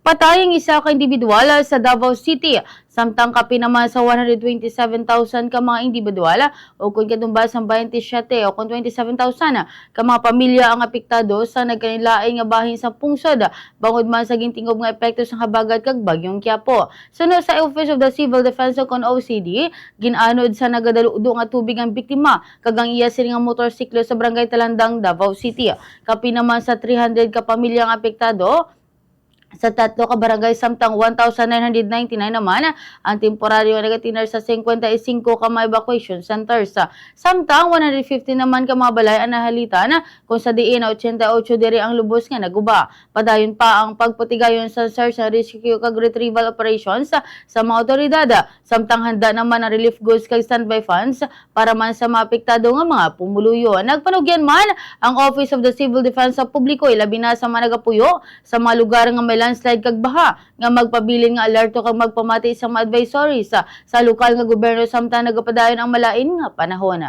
Patay ang isa ka individual sa Davao City, samtang kapi naman sa 127,000 ka mga individual o kung katumbas ang 27 o kung 27,000 ka mga pamilya ang apektado sa nagkanilaing nga bahin sa pungsod bangod man sa gintingob nga epekto sa habagat kag bagyong Quiapo. Sunod sa Office of the Civil Defense o OCD, ginanod sa nagadaludo nga tubig ang biktima kag ang iya sila nga motorsiklo sa Barangay Talandang, Davao City. Kapi naman sa 300 ka pamilya ang apektado sa tatlo ka barangay, samtang 1,999 naman ang temporaryo nagatinar sa 55 ka mga evacuation centers. Samtang 150 naman ka mga balay ang nahalitan kung sa diin 88 diri ang lubos nga naguba. Padayon pa ang pagputigayon sa search and rescue kag retrieval operations sa mga otoridad. Samtang handa naman ang relief goods kag standby funds para man sa maapektado nga mga pumuluyo. Nagpanugyan man ang Office of the Civil Defense sa publiko ilabi na sa mga nagapuyo sa mga lugar nga may landslide kag baha nga magpabilin nga alerto kag magpamati sa mga advisories sa lokal nga gobyerno samtang nagapadayon ang malain nga panahon.